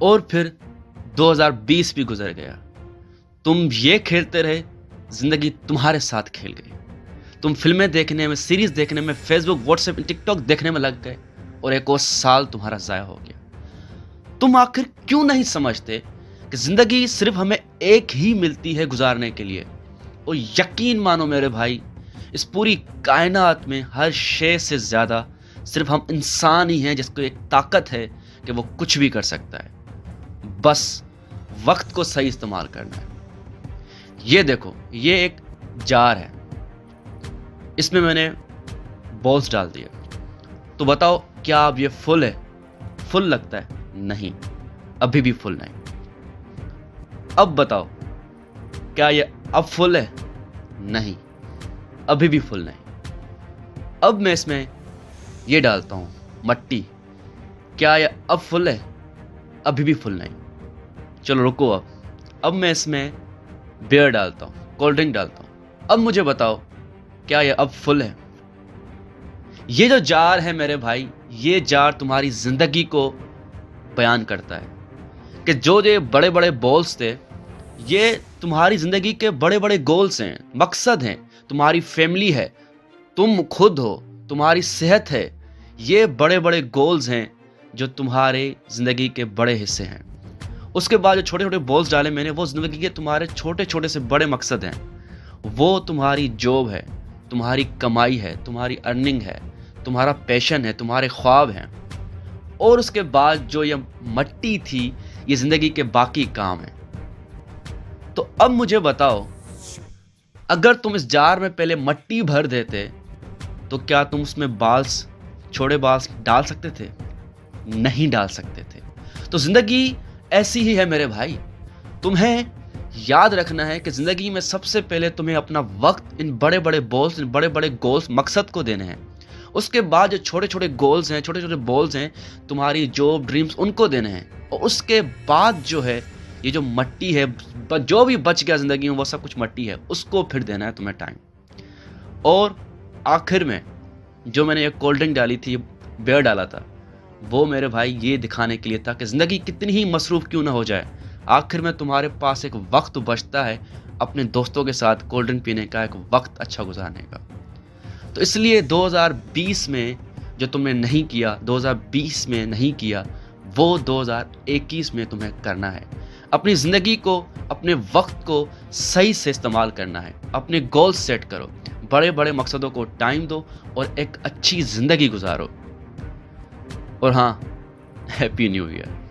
और फिर 2020 भी गुजर गया। तुम ये खेलते रहे, जिंदगी तुम्हारे साथ खेल गई। तुम फिल्में देखने में, सीरीज देखने में, फेसबुक, व्हाट्सएप, टिकटॉक देखने में लग गए और एक और साल तुम्हारा ज़ाया हो गया। तुम आखिर क्यों नहीं समझते कि जिंदगी सिर्फ हमें एक ही मिलती है गुजारने के लिए। और यकीन मानो मेरे भाई, इस पूरी कायनात में हर शे से ज़्यादा सिर्फ हम इंसान ही हैं जिसको एक ताकत है कि वो कुछ भी कर सकता है। बस वक्त को सही इस्तेमाल करना है। ये देखो, ये एक जार है, इसमें मैंने बॉल्स डाल दिए। तो बताओ क्या अब ये फुल है? फुल लगता है? नहीं, अभी भी फुल नहीं। अब बताओ क्या ये अब फुल है? नहीं, अभी भी फुल नहीं। अब मैं इसमें ये डालता हूं मट्टी, क्या ये अब फुल है? अभी भी फुल नहीं। चलो रुको, अब मैं इसमें बियर डालता हूं, कोल्ड ड्रिंक डालता हूं। अब मुझे बताओ क्या ये अब फुल है? ये जो जार है मेरे भाई, ये जार तुम्हारी जिंदगी को बयान करता है कि जो ये बड़े बड़े बॉल्स थे, ये तुम्हारी जिंदगी के बड़े बड़े गोल्स हैं, मकसद हैं। तुम्हारी फैमिली है, तुम खुद हो, तुम्हारी सेहत है। ये बड़े बड़े गोल्स हैं जो तुम्हारे जिंदगी के बड़े हिस्से हैं। उसके बाद जो छोटे छोटे बॉल्स डाले मैंने, वो जिंदगी के तुम्हारे छोटे छोटे से बड़े मकसद हैं। वो तुम्हारी जॉब है, तुम्हारी कमाई है, तुम्हारी अर्निंग है, तुम्हारा पैशन है, तुम्हारे ख्वाब हैं। और उसके बाद जो ये मट्टी थी, ये जिंदगी के बाकी काम हैं। तो अब मुझे बताओ, अगर तुम इस जार में पहले मट्टी भर देते तो क्या तुम उसमें बाल्स, छोटे बाल्स डाल सकते थे? नहीं डाल सकते थे। तो जिंदगी ऐसी ही है मेरे भाई। तुम्हें याद रखना है कि जिंदगी में सबसे पहले तुम्हें अपना वक्त इन बड़े बड़े बॉल्स, इन बड़े बड़े गोल्स, मकसद को देने हैं। उसके बाद जो छोटे छोटे गोल्स हैं, छोटे छोटे बॉल्स हैं, तुम्हारी जॉब, ड्रीम्स, उनको देने हैं। और उसके बाद जो है, ये जो मट्टी है, जो भी बच गया जिंदगी में, वो सब कुछ मट्टी है, उसको फिर देना है तुम्हें टाइम। और आखिर में जो मैंने ये कोल्ड ड्रिंक डाली थी, बियर डाला था, वो मेरे भाई ये दिखाने के लिए था कि ज़िंदगी कितनी ही मसरूफ़ क्यों ना हो जाए, आखिर में तुम्हारे पास एक वक्त बचता है अपने दोस्तों के साथ कोल्ड ड्रिंक पीने का, एक वक्त अच्छा गुजारने का। तो इसलिए 2020 में जो तुमने नहीं किया, 2020 में नहीं किया, वो 2021 में तुम्हें करना है। अपनी ज़िंदगी को, अपने वक्त को सही से इस्तेमाल करना है। अपने गोल्स सेट करो, बड़े बड़े मकसदों को टाइम दो और एक अच्छी ज़िंदगी गुजारो। और हाँ, हैप्पी न्यू ईयर।